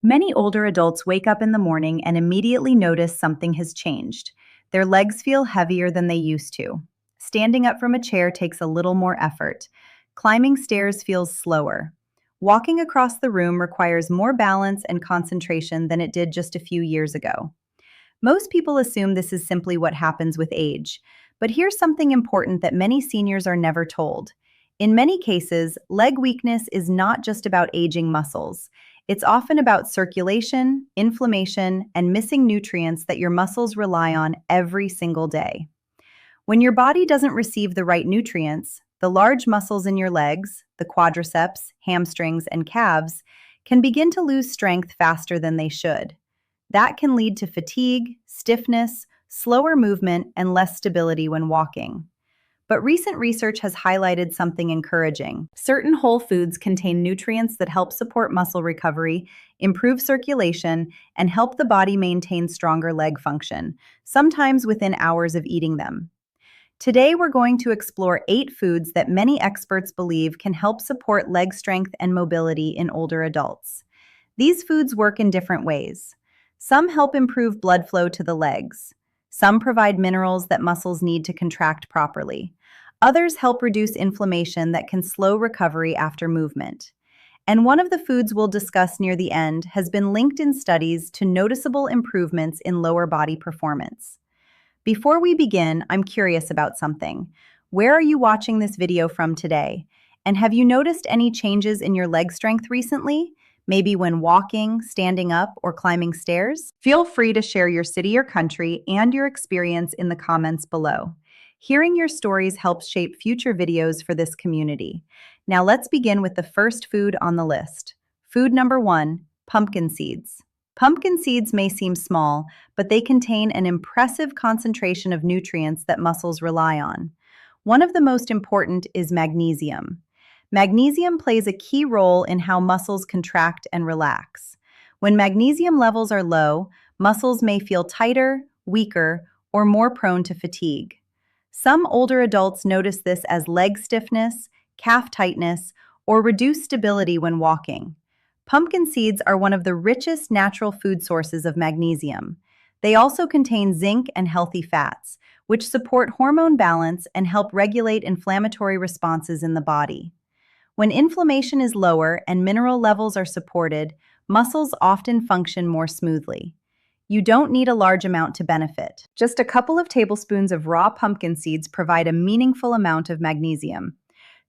Many older adults wake up in the morning and immediately notice something has changed. Their legs feel heavier than they used to. Standing up from a chair takes a little more effort. Climbing stairs feels slower. Walking across the room requires more balance and concentration than it did just a few years ago. Most people assume this is simply what happens with age, but here's something important that many seniors are never told. In many cases, leg weakness is not just about aging muscles. It's often about circulation, inflammation, and missing nutrients that your muscles rely on every single day. When your body doesn't receive the right nutrients, the large muscles in your legs, the quadriceps, hamstrings, and calves, can begin to lose strength faster than they should. That can lead to fatigue, stiffness, slower movement, and less stability when walking. But recent research has highlighted something encouraging. Certain whole foods contain nutrients that help support muscle recovery, improve circulation, and help the body maintain stronger leg function, sometimes within hours of eating them. Today, we're going to explore 8 foods that many experts believe can help support leg strength and mobility in older adults. These foods work in different ways. Some help improve blood flow to the legs. Some provide minerals that muscles need to contract properly. Others help reduce inflammation that can slow recovery after movement. And one of the foods we'll discuss near the end has been linked in studies to noticeable improvements in lower body performance. Before we begin, I'm curious about something. Where are you watching this video from today? And have you noticed any changes in your leg strength recently? Maybe when walking, standing up, or climbing stairs? Feel free to share your city or country and your experience in the comments below. Hearing your stories helps shape future videos for this community. Now let's begin with the first food on the list. Food number 1, pumpkin seeds. Pumpkin seeds may seem small, but they contain an impressive concentration of nutrients that muscles rely on. One of the most important is magnesium. Magnesium plays a key role in how muscles contract and relax. When magnesium levels are low, muscles may feel tighter, weaker, or more prone to fatigue. Some older adults notice this as leg stiffness, calf tightness, or reduced stability when walking. Pumpkin seeds are one of the richest natural food sources of magnesium. They also contain zinc and healthy fats, which support hormone balance and help regulate inflammatory responses in the body. When inflammation is lower and mineral levels are supported, muscles often function more smoothly. You don't need a large amount to benefit. Just a couple of tablespoons of raw pumpkin seeds provide a meaningful amount of magnesium.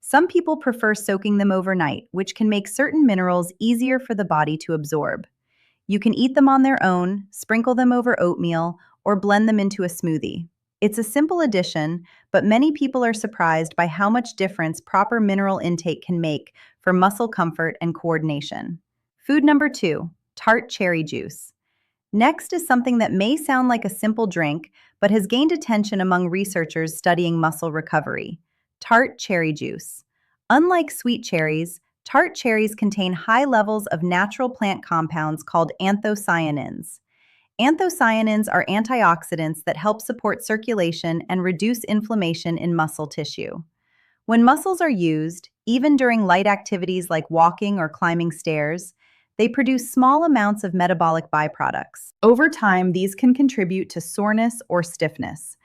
Some people prefer soaking them overnight, which can make certain minerals easier for the body to absorb. You can eat them on their own, sprinkle them over oatmeal, or blend them into a smoothie. It's a simple addition, but many people are surprised by how much difference proper mineral intake can make for muscle comfort and coordination. Food number 2, tart cherry juice. Next is something that may sound like a simple drink, but has gained attention among researchers studying muscle recovery. Tart cherry juice. Unlike sweet cherries, tart cherries contain high levels of natural plant compounds called anthocyanins. Anthocyanins are antioxidants that help support circulation and reduce inflammation in muscle tissue. When muscles are used, even during light activities like walking or climbing stairs, they produce small amounts of metabolic byproducts. Over time, these can contribute to soreness or stiffness.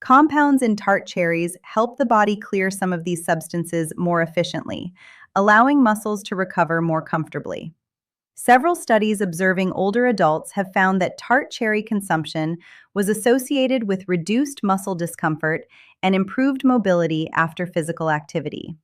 Compounds in tart cherries help the body clear some of these substances more efficiently, allowing muscles to recover more comfortably. Several studies observing older adults have found that tart cherry consumption was associated with reduced muscle discomfort and improved mobility after physical activity.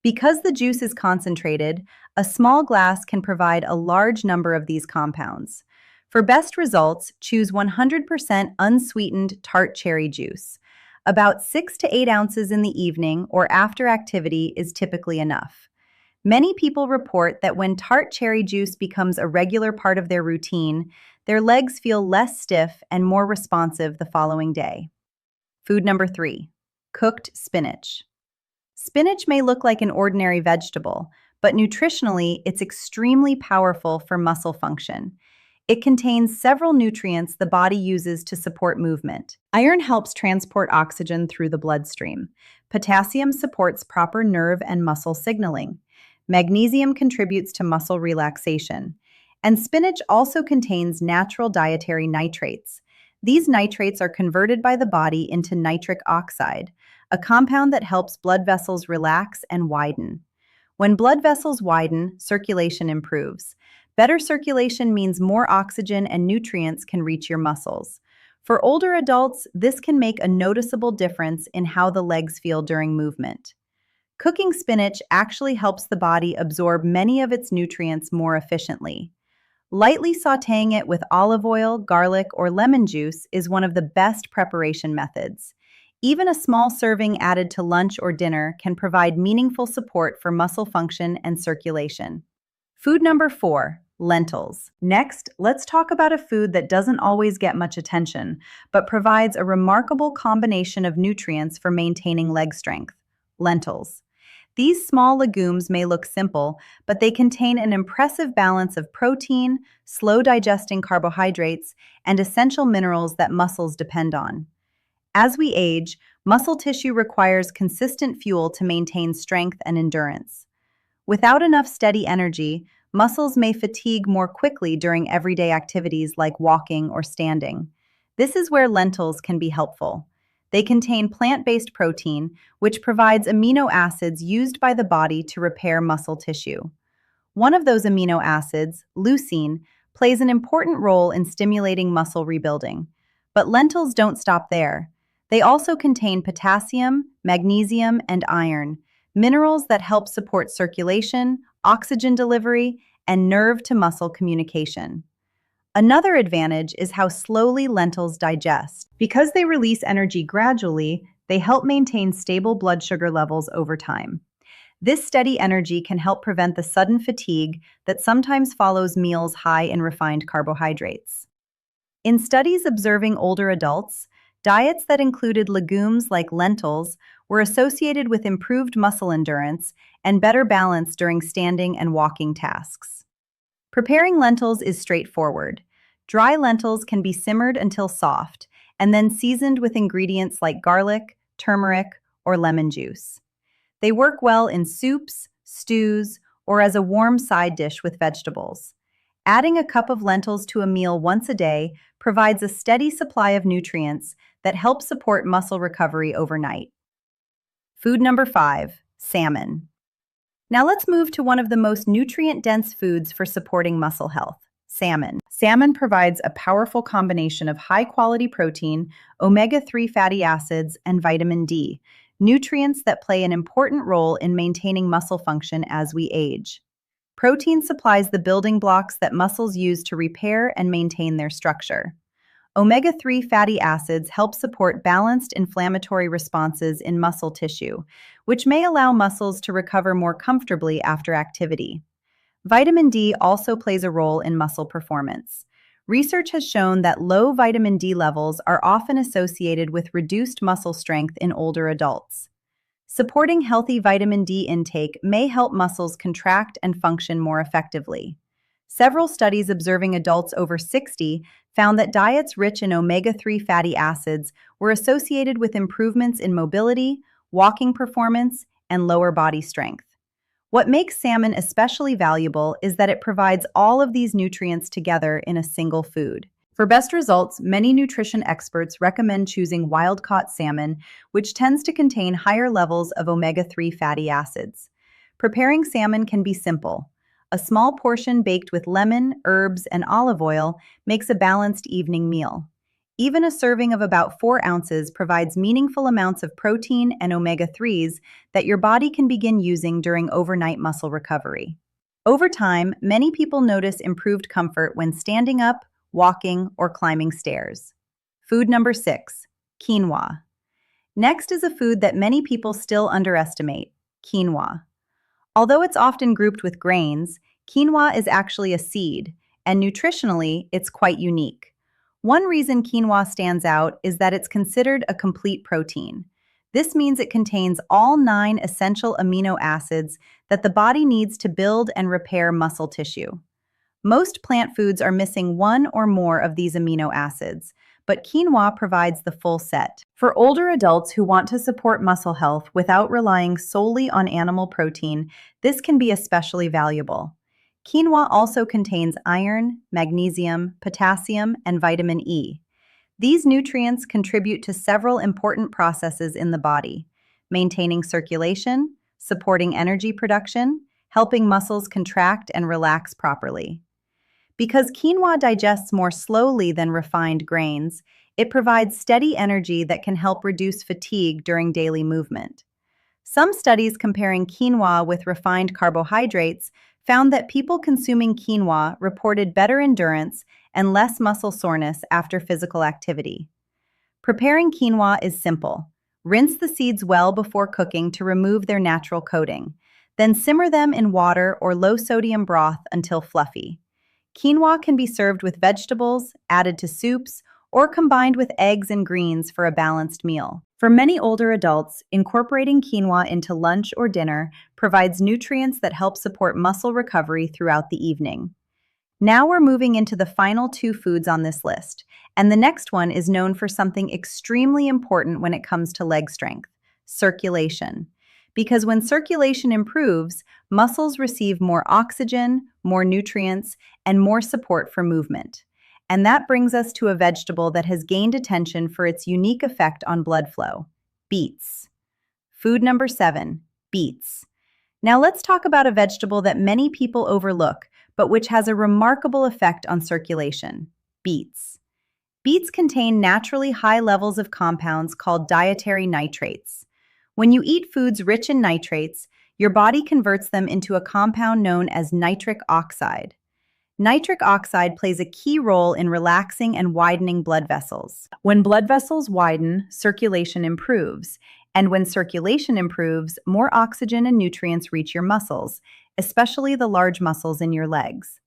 Because the juice is concentrated, a small glass can provide a large number of these compounds. For best results, choose 100% unsweetened tart cherry juice. About 6 to 8 ounces in the evening or after activity is typically enough. Many people report that when tart cherry juice becomes a regular part of their routine, their legs feel less stiff and more responsive the following day. Food number 3, cooked spinach. Spinach may look like an ordinary vegetable, but nutritionally, it's extremely powerful for muscle function. It contains several nutrients the body uses to support movement. Iron helps transport oxygen through the bloodstream. Potassium supports proper nerve and muscle signaling. Magnesium contributes to muscle relaxation. And spinach also contains natural dietary nitrates. These nitrates are converted by the body into nitric oxide, a compound that helps blood vessels relax and widen. When blood vessels widen, circulation improves. Better circulation means more oxygen and nutrients can reach your muscles. For older adults, this can make a noticeable difference in how the legs feel during movement. Cooking spinach actually helps the body absorb many of its nutrients more efficiently. Lightly sautéing it with olive oil, garlic, or lemon juice is one of the best preparation methods. Even a small serving added to lunch or dinner can provide meaningful support for muscle function and circulation. Food number 4, lentils. Next, let's talk about a food that doesn't always get much attention, but provides a remarkable combination of nutrients for maintaining leg strength: lentils. These small legumes may look simple, but they contain an impressive balance of protein, slow-digesting carbohydrates, and essential minerals that muscles depend on. As we age, muscle tissue requires consistent fuel to maintain strength and endurance. Without enough steady energy, muscles may fatigue more quickly during everyday activities like walking or standing. This is where lentils can be helpful. They contain plant-based protein, which provides amino acids used by the body to repair muscle tissue. One of those amino acids, leucine, plays an important role in stimulating muscle rebuilding. But lentils don't stop there. They also contain potassium, magnesium, and iron, minerals that help support circulation, oxygen delivery, and nerve-to-muscle communication. Another advantage is how slowly lentils digest. Because they release energy gradually, they help maintain stable blood sugar levels over time. This steady energy can help prevent the sudden fatigue that sometimes follows meals high in refined carbohydrates. In studies observing older adults, diets that included legumes like lentils were associated with improved muscle endurance and better balance during standing and walking tasks. Preparing lentils is straightforward. Dry lentils can be simmered until soft, and then seasoned with ingredients like garlic, turmeric, or lemon juice. They work well in soups, stews, or as a warm side dish with vegetables. Adding a cup of lentils to a meal once a day provides a steady supply of nutrients that help support muscle recovery overnight. Food number 5, salmon. Now let's move to one of the most nutrient-dense foods for supporting muscle health: salmon. Salmon provides a powerful combination of high-quality protein, omega-3 fatty acids, and vitamin D, nutrients that play an important role in maintaining muscle function as we age. Protein supplies the building blocks that muscles use to repair and maintain their structure. Omega-3 fatty acids help support balanced inflammatory responses in muscle tissue, which may allow muscles to recover more comfortably after activity. Vitamin D also plays a role in muscle performance. Research has shown that low vitamin D levels are often associated with reduced muscle strength in older adults. Supporting healthy vitamin D intake may help muscles contract and function more effectively. Several studies observing adults over 60 found that diets rich in omega-3 fatty acids were associated with improvements in mobility, walking performance, and lower body strength. What makes salmon especially valuable is that it provides all of these nutrients together in a single food. For best results, many nutrition experts recommend choosing wild-caught salmon, which tends to contain higher levels of omega-3 fatty acids. Preparing salmon can be simple. A small portion baked with lemon, herbs, and olive oil makes a balanced evening meal. Even a serving of about 4 ounces provides meaningful amounts of protein and omega-3s that your body can begin using during overnight muscle recovery. Over time, many people notice improved comfort when standing up, walking, or climbing stairs. Food number 6, quinoa. Next is a food that many people still underestimate: quinoa. Although it's often grouped with grains, quinoa is actually a seed, and nutritionally, it's quite unique. One reason quinoa stands out is that it's considered a complete protein. This means it contains all 9 essential amino acids that the body needs to build and repair muscle tissue. Most plant foods are missing one or more of these amino acids, but quinoa provides the full set. For older adults who want to support muscle health without relying solely on animal protein, this can be especially valuable. Quinoa also contains iron, magnesium, potassium, and vitamin E. These nutrients contribute to several important processes in the body, maintaining circulation, supporting energy production, helping muscles contract and relax properly. Because quinoa digests more slowly than refined grains, it provides steady energy that can help reduce fatigue during daily movement. Some studies comparing quinoa with refined carbohydrates found that people consuming quinoa reported better endurance and less muscle soreness after physical activity. Preparing quinoa is simple. Rinse the seeds well before cooking to remove their natural coating. Then simmer them in water or low-sodium broth until fluffy. Quinoa can be served with vegetables, added to soups, or combined with eggs and greens for a balanced meal. For many older adults, incorporating quinoa into lunch or dinner provides nutrients that help support muscle recovery throughout the evening. Now we're moving into the final two foods on this list, and the next one is known for something extremely important when it comes to leg strength: circulation. Because when circulation improves, muscles receive more oxygen, more nutrients, and more support for movement. And that brings us to a vegetable that has gained attention for its unique effect on blood flow: beets. Food number 7, beets. Now let's talk about a vegetable that many people overlook, but which has a remarkable effect on circulation: beets. Beets contain naturally high levels of compounds called dietary nitrates. When you eat foods rich in nitrates, your body converts them into a compound known as nitric oxide. Nitric oxide plays a key role in relaxing and widening blood vessels. When blood vessels widen, circulation improves. And when circulation improves, more oxygen and nutrients reach your muscles, especially the large muscles in your legs.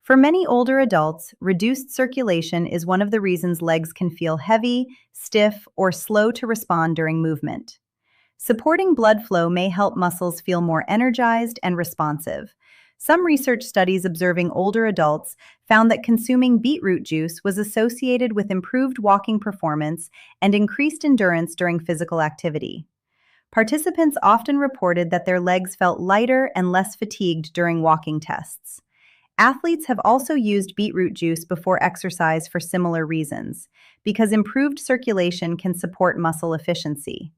For many older adults, reduced circulation is one of the reasons legs can feel heavy, stiff, or slow to respond during movement. Supporting blood flow may help muscles feel more energized and responsive. Some research studies observing older adults found that consuming beetroot juice was associated with improved walking performance and increased endurance during physical activity. Participants often reported that their legs felt lighter and less fatigued during walking tests. Athletes have also used beetroot juice before exercise for similar reasons, because improved circulation can support muscle efficiency.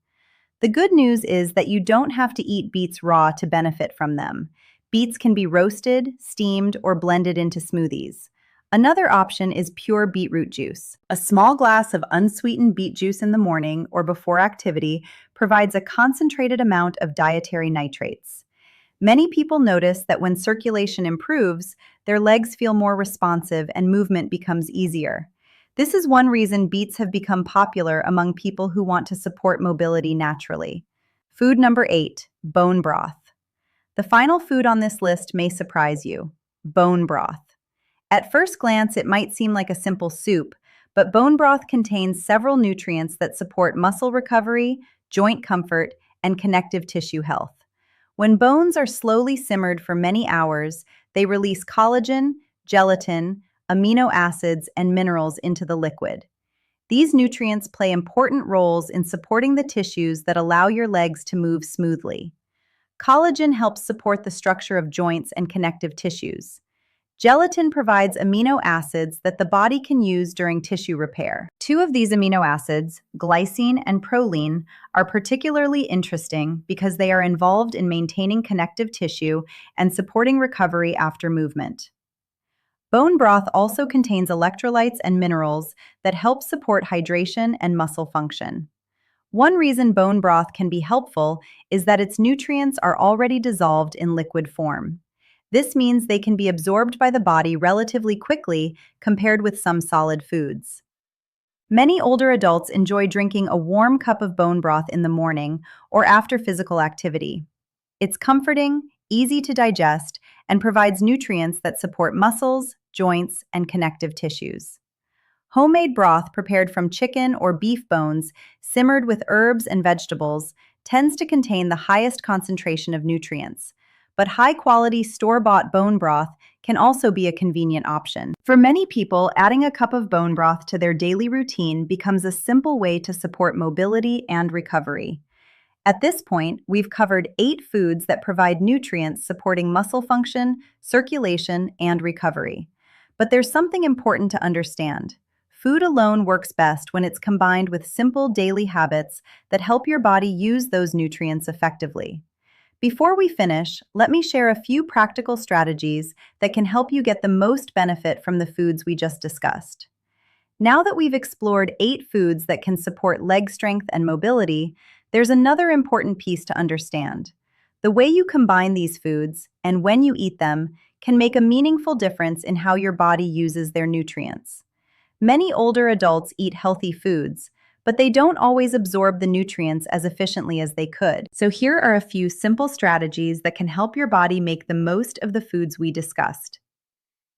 The good news is that you don't have to eat beets raw to benefit from them. Beets can be roasted, steamed, or blended into smoothies. Another option is pure beetroot juice. A small glass of unsweetened beet juice in the morning or before activity provides a concentrated amount of dietary nitrates. Many people notice that when circulation improves, their legs feel more responsive and movement becomes easier. This is one reason beets have become popular among people who want to support mobility naturally. Food number 8, bone broth. The final food on this list may surprise you: bone broth. At first glance, it might seem like a simple soup, but bone broth contains several nutrients that support muscle recovery, joint comfort, and connective tissue health. When bones are slowly simmered for many hours, they release collagen, gelatin, amino acids, and minerals into the liquid. These nutrients play important roles in supporting the tissues that allow your legs to move smoothly. Collagen helps support the structure of joints and connective tissues. Gelatin provides amino acids that the body can use during tissue repair. Two of these amino acids, glycine and proline, are particularly interesting because they are involved in maintaining connective tissue and supporting recovery after movement. Bone broth also contains electrolytes and minerals that help support hydration and muscle function. One reason bone broth can be helpful is that its nutrients are already dissolved in liquid form. This means they can be absorbed by the body relatively quickly compared with some solid foods. Many older adults enjoy drinking a warm cup of bone broth in the morning or after physical activity. It's comforting, easy to digest, and provides nutrients that support muscles, joints, and connective tissues. Homemade broth prepared from chicken or beef bones, simmered with herbs and vegetables, tends to contain the highest concentration of nutrients. But high-quality store-bought bone broth can also be a convenient option. For many people, adding a cup of bone broth to their daily routine becomes a simple way to support mobility and recovery. At this point, we've covered 8 foods that provide nutrients supporting muscle function, circulation, and recovery. But there's something important to understand. Food alone works best when it's combined with simple daily habits that help your body use those nutrients effectively. Before we finish, let me share a few practical strategies that can help you get the most benefit from the foods we just discussed. Now that we've explored 8 foods that can support leg strength and mobility, there's another important piece to understand. The way you combine these foods and when you eat them can make a meaningful difference in how your body uses their nutrients. Many older adults eat healthy foods, but they don't always absorb the nutrients as efficiently as they could. So here are a few simple strategies that can help your body make the most of the foods we discussed.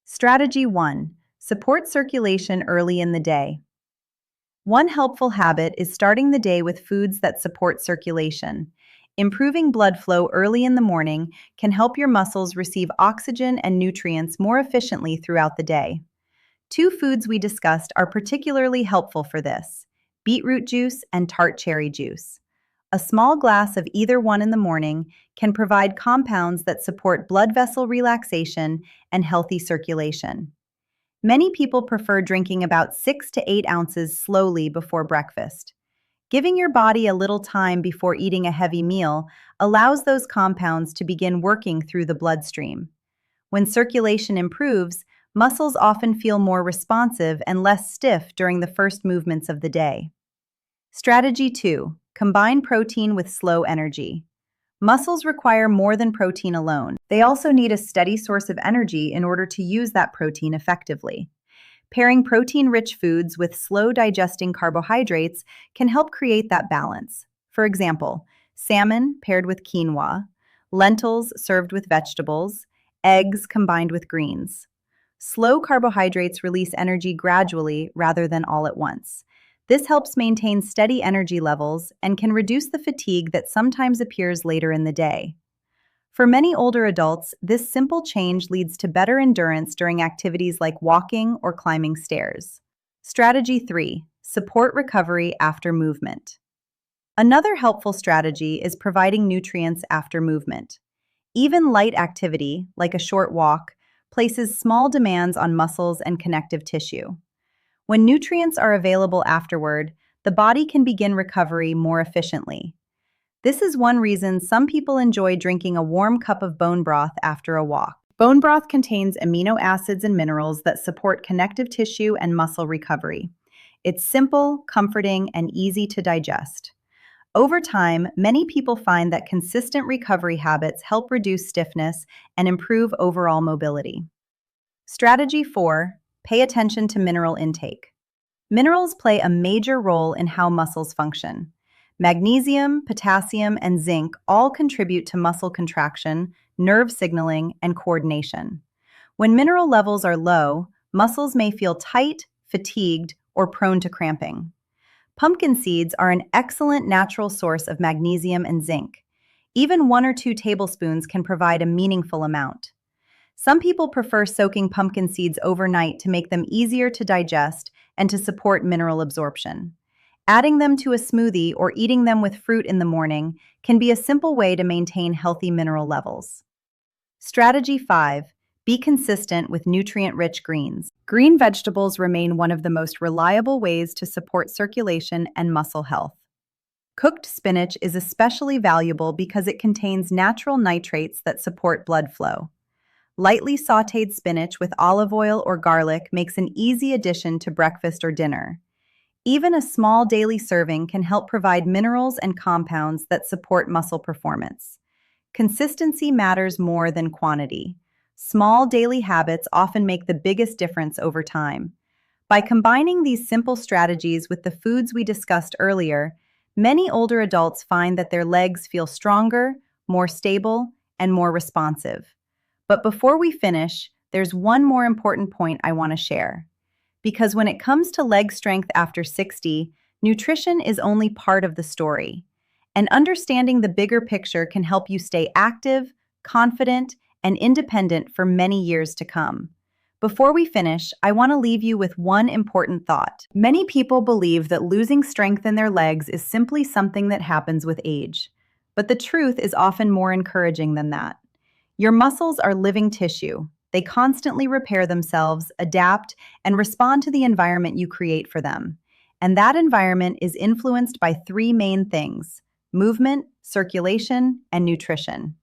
Strategy 1. Support circulation early in the day. One helpful habit is starting the day with foods that support circulation. Improving blood flow early in the morning can help your muscles receive oxygen and nutrients more efficiently throughout the day. 2 foods we discussed are particularly helpful for this: beetroot juice and tart cherry juice. A small glass of either one in the morning can provide compounds that support blood vessel relaxation and healthy circulation. Many people prefer drinking about 6 to 8 ounces slowly before breakfast. Giving your body a little time before eating a heavy meal allows those compounds to begin working through the bloodstream. When circulation improves, muscles often feel more responsive and less stiff during the first movements of the day. Strategy 2. Combine protein with slow energy. Muscles require more than protein alone. They also need a steady source of energy in order to use that protein effectively. Pairing protein-rich foods with slow-digesting carbohydrates can help create that balance. For example, salmon paired with quinoa, lentils served with vegetables, eggs combined with greens. Slow carbohydrates release energy gradually rather than all at once. This helps maintain steady energy levels and can reduce the fatigue that sometimes appears later in the day. For many older adults, this simple change leads to better endurance during activities like walking or climbing stairs. Strategy 3. Support recovery after movement. Another helpful strategy is providing nutrients after movement. Even light activity, like a short walk, places small demands on muscles and connective tissue. When nutrients are available afterward, the body can begin recovery more efficiently. This is one reason some people enjoy drinking a warm cup of bone broth after a walk. Bone broth contains amino acids and minerals that support connective tissue and muscle recovery. It's simple, comforting, and easy to digest. Over time, many people find that consistent recovery habits help reduce stiffness and improve overall mobility. Strategy 4. Pay attention to mineral intake. Minerals play a major role in how muscles function. Magnesium, potassium, and zinc all contribute to muscle contraction, nerve signaling, and coordination. When mineral levels are low, muscles may feel tight, fatigued, or prone to cramping. Pumpkin seeds are an excellent natural source of magnesium and zinc. Even 1 or 2 tablespoons can provide a meaningful amount. Some people prefer soaking pumpkin seeds overnight to make them easier to digest and to support mineral absorption. Adding them to a smoothie or eating them with fruit in the morning can be a simple way to maintain healthy mineral levels. Strategy 5. Be consistent with nutrient-rich greens. Green vegetables remain one of the most reliable ways to support circulation and muscle health. Cooked spinach is especially valuable because it contains natural nitrates that support blood flow. Lightly sautéed spinach with olive oil or garlic makes an easy addition to breakfast or dinner. Even a small daily serving can help provide minerals and compounds that support muscle performance. Consistency matters more than quantity. Small daily habits often make the biggest difference over time. By combining these simple strategies with the foods we discussed earlier, many older adults find that their legs feel stronger, more stable, and more responsive. But before we finish, there's one more important point I want to share. Because when it comes to leg strength after 60, nutrition is only part of the story. And understanding the bigger picture can help you stay active, confident, and independent for many years to come. Before we finish, I want to leave you with one important thought. Many people believe that losing strength in their legs is simply something that happens with age. But the truth is often more encouraging than that. Your muscles are living tissue. They constantly repair themselves, adapt, and respond to the environment you create for them. And that environment is influenced by three main things: movement, circulation, and nutrition.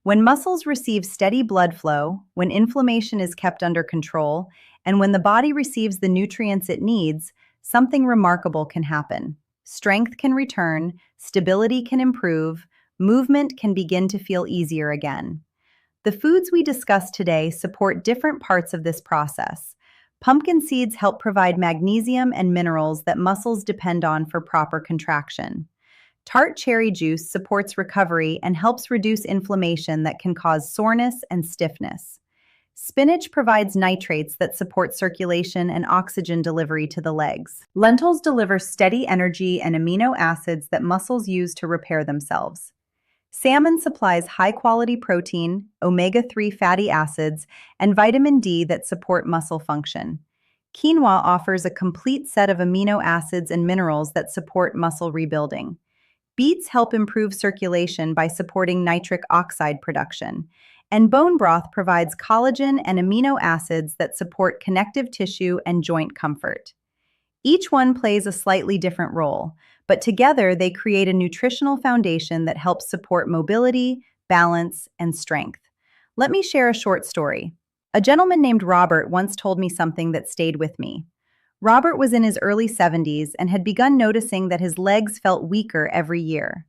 When muscles receive steady blood flow, when inflammation is kept under control, and when the body receives the nutrients it needs, something remarkable can happen. Strength can return, stability can improve, movement can begin to feel easier again. The foods we discuss today support different parts of this process. Pumpkin seeds help provide magnesium and minerals that muscles depend on for proper contraction. Tart cherry juice supports recovery and helps reduce inflammation that can cause soreness and stiffness. Spinach provides nitrates that support circulation and oxygen delivery to the legs. Lentils deliver steady energy and amino acids that muscles use to repair themselves. Salmon supplies high-quality protein, omega-3 fatty acids, and vitamin D that support muscle function. Quinoa offers a complete set of amino acids and minerals that support muscle rebuilding. Beets help improve circulation by supporting nitric oxide production, and bone broth provides collagen and amino acids that support connective tissue and joint comfort. Each one plays a slightly different role, but together they create a nutritional foundation that helps support mobility, balance, and strength. Let me share a short story. A gentleman named Robert once told me something that stayed with me. Robert was in his early 70s and had begun noticing that his legs felt weaker every year.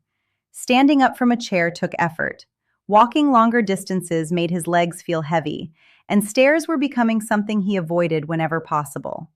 Standing up from a chair took effort. Walking longer distances made his legs feel heavy, and stairs were becoming something he avoided whenever possible.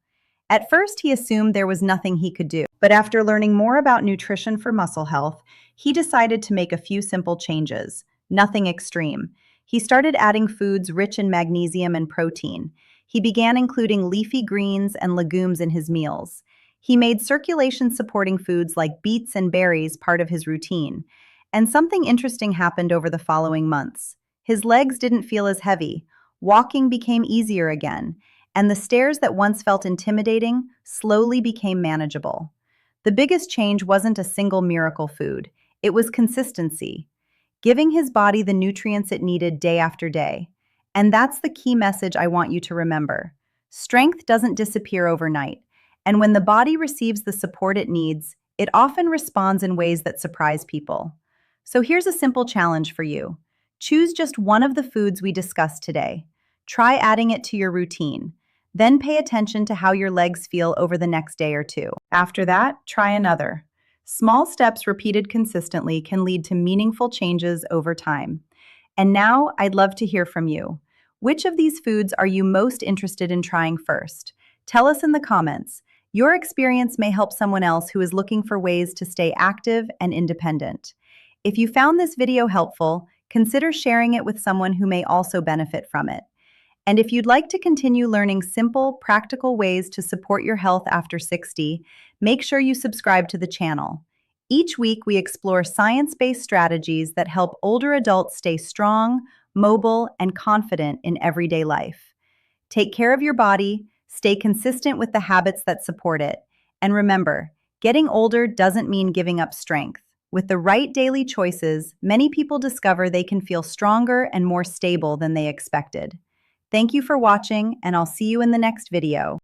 At first, he assumed there was nothing he could do, but after learning more about nutrition for muscle health, he decided to make a few simple changes. Nothing extreme. He started adding foods rich in magnesium and protein. He began including leafy greens and legumes in his meals. He made circulation-supporting foods like beets and berries part of his routine. And something interesting happened over the following months. His legs didn't feel as heavy. Walking became easier again, and the stairs that once felt intimidating slowly became manageable. The biggest change wasn't a single miracle food. It was consistency, giving his body the nutrients it needed day after day. And that's the key message I want you to remember. Strength doesn't disappear overnight, and when the body receives the support it needs, it often responds in ways that surprise people. So here's a simple challenge for you. Choose just one of the foods we discussed today. Try adding it to your routine. Then pay attention to how your legs feel over the next day or two. After that, try another. Small steps repeated consistently can lead to meaningful changes over time. And now, I'd love to hear from you. Which of these foods are you most interested in trying first? Tell us in the comments. Your experience may help someone else who is looking for ways to stay active and independent. If you found this video helpful, consider sharing it with someone who may also benefit from it. And if you'd like to continue learning simple, practical ways to support your health after 60, make sure you subscribe to the channel. Each week, we explore science-based strategies that help older adults stay strong, mobile, and confident in everyday life. Take care of your body, stay consistent with the habits that support it, and remember, getting older doesn't mean giving up strength. With the right daily choices, many people discover they can feel stronger and more stable than they expected. Thank you for watching, and I'll see you in the next video.